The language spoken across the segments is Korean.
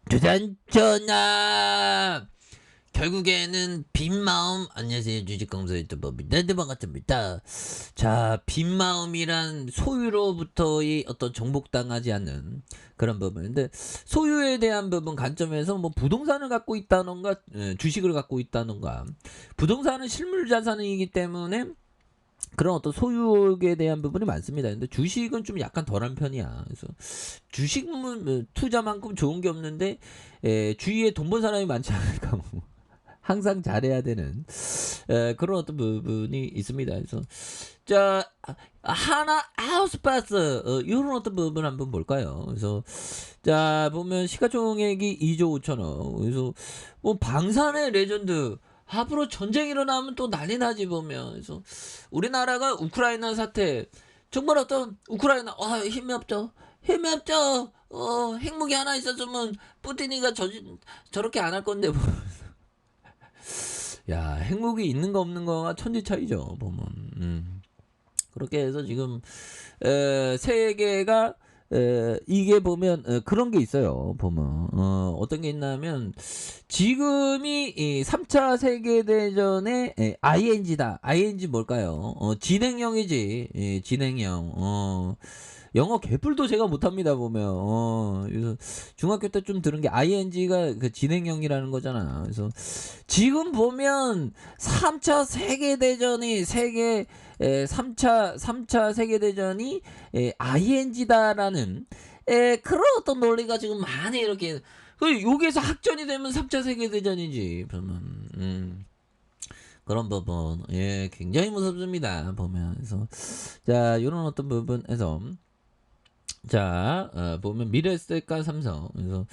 주산전화 결국에는 빈마음. 안녕하세요, 주식강사 유튜버입니다. 네, 반갑습니다. 자, 빈마음이란 소유로부터의 어떤 정복당하지 않는 그런 부분인데, 소유에 대한 부분 관점에서 뭐 부동산을 갖고 있다던가 주식을 갖고 있다던가, 부동산은 실물 자산이기 때문에 그런 어떤 소유에 대한 부분이 많습니다. 근데 주식은 좀 약간 덜한 편이야. 그래서 주식은 투자만큼 좋은 게 없는데, 주위에 돈 번 사람이 많지 않을까. 뭐. 항상 잘해야 되는 그런 어떤 부분이 있습니다. 그래서 자, 하나 하우스파스 이런 어떤 부분 한번 볼까요? 그래서 자, 보면 시가총액이 2조 5천억. 그래서 뭐 방산의 레전드. 앞으로 전쟁 일어나면 또 난리 나지 보면. 그래서 우리나라가 우크라이나 사태, 정말 어떤 우크라이나 힘이 없죠. 힘이 없죠. 핵무기 하나 있었으면 푸틴이가 저렇게 안 할 건데 뭐. 야, 핵무기 있는 거 없는 거가 천지 차이죠 보면. 그렇게 해서 지금 세계가 이게 보면 그런 게 있어요. 보면 어떤 게 있냐면 지금이 이 3차 세계대전의 ING다. ING 뭘까요? 진행형이지. 진행형. 영어 개뿔도 제가 못합니다 보면. 그래서 중학교 때 좀 들은 게 ING가 그 진행형이라는 거잖아. 그래서 지금 보면 3차 세계대전이 3차 세계대전이 ING다라는 그런 어떤 논리가 지금 많이 이렇게, 여기에서 학전이 되면 3차 세계대전이지 보면. 그런 부분 굉장히 무섭습니다 보면. 그래서 자, 이런 어떤 부분에서 자, 보면 미래에셋과 삼성. 그래서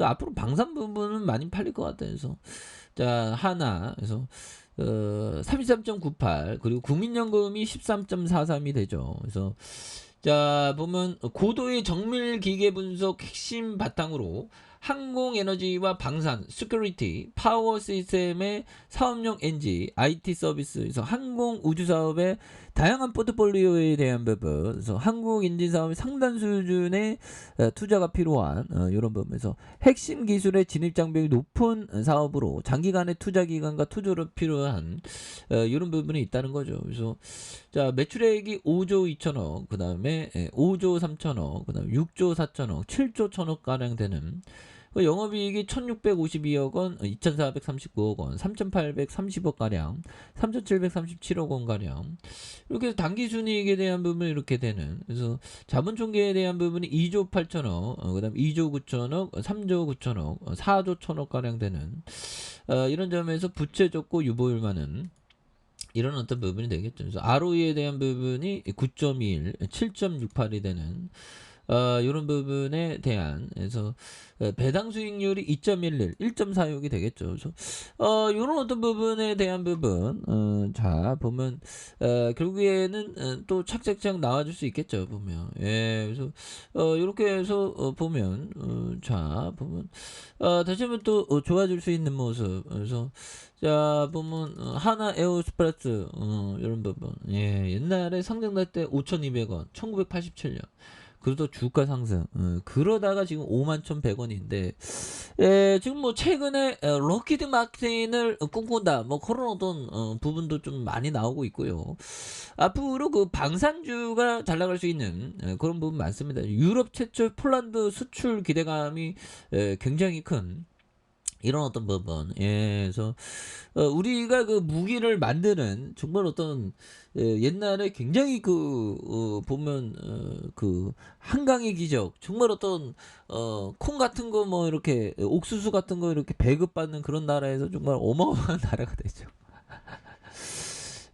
앞으로 방산 부분은 많이 팔릴 것 같아요. 그래서 자, 하나. 그래서 33.98, 그리고 국민연금이 13.43이 되죠. 그래서 자, 보면 고도의 정밀 기계 분석 핵심 바탕으로 항공에너지와 방산, 시큐리티, 파워 시스템의 사업용 엔지, IT 서비스에서 항공 우주 사업의 다양한 포트폴리오에 대한 부분, 그래서 한국 인진 사업의 상단 수준의 투자가 필요한 이런 부분에서 핵심 기술의 진입 장벽이 높은 사업으로 장기간의 투자 기간과 투자로 필요한 이런 부분이 있다는 거죠. 그래서 자, 매출액이 5조 2천억, 그 다음에 5조 3천억, 그 다음에 6조 4천억, 7조 1천억 가량 되는 영업이익이 1652억 원, 2439억 원, 3830억 가량, 3737억 원 가량. 이렇게 해서 당기순이익에 대한 부분이 이렇게 되는. 그래서 자본총계에 대한 부분이 2조 8천억, 그 다음 2조 9천억, 3조 9천억, 4조 1천억 가량 되는 이런 점에서 부채 적고 유보율 많은 이런 어떤 부분이 되겠죠. 그래서 ROE에 대한 부분이 9.21, 7.68이 되는 이런 부분에 대한, 그래서 배당 수익률이 2.11, 1.46이 되겠죠. 그래서 이런 어떤 부분에 대한 부분, 자, 보면 결국에는 또 착착착 나와줄 수 있겠죠. 보면. 그래서 이렇게 해서 보면 자, 보면 다시 한번 또 좋아질 수 있는 모습. 그래서 자, 보면 하나 에어스프레스 이런 부분. 옛날에 상장될 때 5,200원, 1987년. 그래도 주가 상승. 그러다가 지금 51,100원인데, 지금 뭐 최근에 럭키드 마틴을 꿈꾼다. 뭐 그런 어떤 부분도 좀 많이 나오고 있고요. 앞으로 그 방산주가 잘 나갈 수 있는 그런 부분 많습니다. 유럽 최초 폴란드 수출 기대감이 굉장히 큰 이런 어떤 부분. 그래서 우리가 그 무기를 만드는 정말 어떤 옛날에 굉장히 보면 그 한강의 기적, 정말 어떤 콩 같은 거 뭐 이렇게 옥수수 같은 거 이렇게 배급받는 그런 나라에서 정말 어마어마한 나라가 되죠.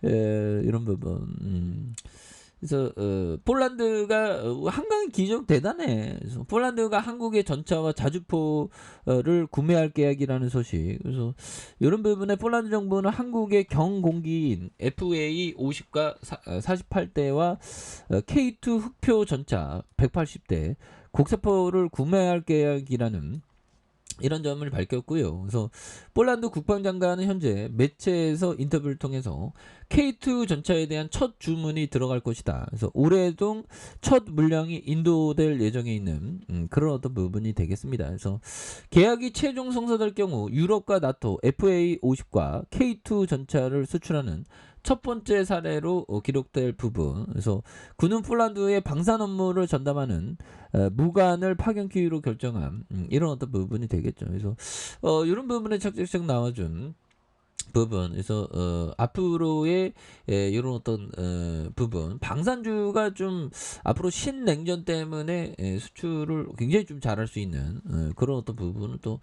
이런 부분. 그래서 폴란드가 한강 기적 대단해. 그래서 폴란드가 한국의 전차와 자주포를 구매할 계약이라는 소식. 그래서 이런 부분에 폴란드 정부는 한국의 경공기인 FA 50과 48대와 K2 흑표 전차 180대 국사포를 구매할 계약이라는 이런 점을 밝혔고요. 그래서 폴란드 국방장관은 현재 매체에서 인터뷰를 통해서 K2 전차에 대한 첫 주문이 들어갈 것이다. 그래서 올해도 첫 물량이 인도될 예정에 있는 그런 어떤 부분이 되겠습니다. 그래서 계약이 최종 성사될 경우 유럽과 나토 FA50과 K2 전차를 수출하는 첫 번째 사례로 기록될 부분. 그래서 군은 폴란드의 방산 업무를 전담하는 무관을 파견 기회로 결정한 이런 어떤 부분이 되겠죠. 그래서 이런 부분에 착착착 나와준 부분. 그래서 앞으로의 이런 어떤 부분 방산주가 좀 앞으로 신냉전 때문에 수출을 굉장히 좀 잘할 수 있는 그런 어떤 부분은 또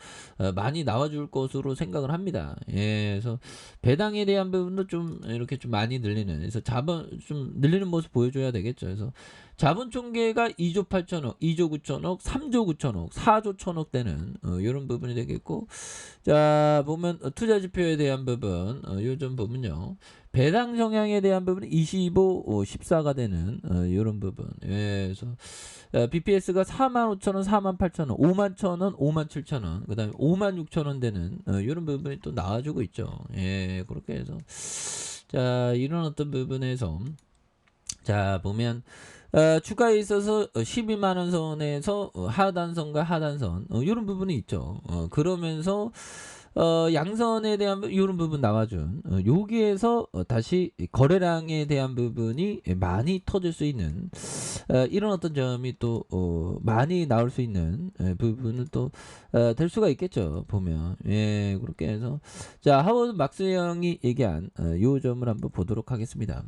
많이 나와줄 것으로 생각을 합니다. 그래서 배당에 대한 부분도 좀 이렇게 좀 많이 늘리는, 그래서 자본 좀 늘리는 모습 보여줘야 되겠죠. 그래서 자본 총계가 2조 8천억, 2조 9천억, 3조 9천억, 4조 1천억 되는 이런 부분이 되겠고, 자 보면 투자 지표에 대한 부분 요즘 보면요, 배당 성향에 대한 부분은 25, 14가 되는 이런 부분. 그래서 BPS가 45,000원, 48,000원, 51,000원, 57,000원, 그 다음에 56,000원 되는 이런 부분이 또 나와주고 있죠. 그렇게 해서 자 이런 어떤 부분에서 자 보면 추가에 있어서 12만원 선에서 하단선과 하단선 이런 부분이 있죠. 그러면서 양선에 대한 이런 부분 나와준 여기에서 다시 거래량에 대한 부분이 많이 터질 수 있는 이런 어떤 점이 또 많이 나올 수 있는 부분은 또 될 수가 있겠죠. 보면 그렇게 해서 자 하워드 막스 형이 얘기한 요 점을 한번 보도록 하겠습니다.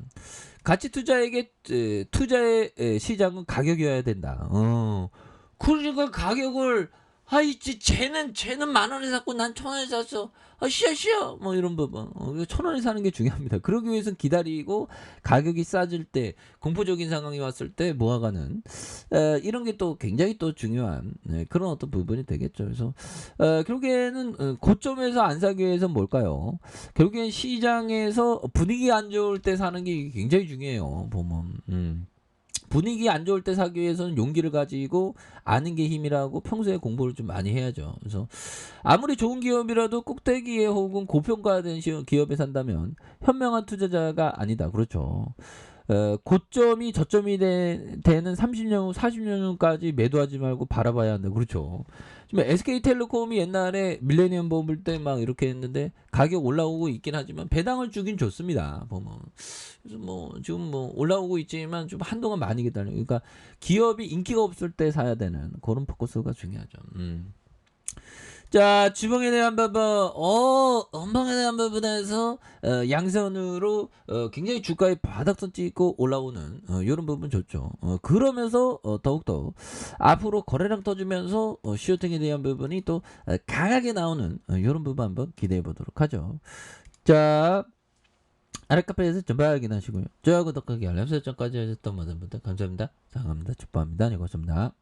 가치 투자에게 투자의 시장은 가격이어야 된다. 그러니까 가격을 아이지 쟤는 만 원에 샀고 난 천 원에 샀어. 쉬어 뭐 이런 부분. 천 원에 사는 게 중요합니다. 그러기 위해서는 기다리고 가격이 싸질 때 공포적인 상황이 왔을 때 모아가는 이런 게 또 굉장히 또 중요한 그런 어떤 부분이 되겠죠. 그래서 결국에는 고점에서 안 사기 위해서 뭘까요? 결국엔 시장에서 분위기 안 좋을 때 사는 게 굉장히 중요해요. 보면. 분위기 안 좋을 때 사기 위해서는 용기를 가지고 아는 게 힘이라고 평소에 공부를 좀 많이 해야죠. 그래서 아무리 좋은 기업이라도 꼭대기에 혹은 고평가된 기업에 산다면 현명한 투자자가 아니다. 그렇죠. 고점이 저점이 되는 30년 후 40년 후까지 매도하지 말고 바라봐야 한다. 그렇죠. 지금 SK텔레콤이 옛날에 밀레니엄 뽑을 때 막 이렇게 했는데 가격 올라오고 있긴 하지만 배당을 주긴 좋습니다. 보면. 그래서 뭐 지금 뭐 올라오고 있지만 좀 한동안 많이 기다려. 그러니까 기업이 인기가 없을 때 사야 되는 그런 포커스가 중요하죠. 자, 주봉에 대한 부분, 음봉에 대한 부분에서 양선으로 굉장히 주가에 바닥선 찍고 올라오는 이런 부분 좋죠. 그러면서 더욱더 앞으로 거래량 터지면서 시어팅에 대한 부분이 또 강하게 나오는 이런 부분 한번 기대해 보도록 하죠. 자, 아랫카페에서 좀 확인하시고요. 좋아요, 구독하기, 알람 설정까지 하셨던 모든 분들 감사합니다. 사랑합니다. 축복합니다. 네, 고맙습니다.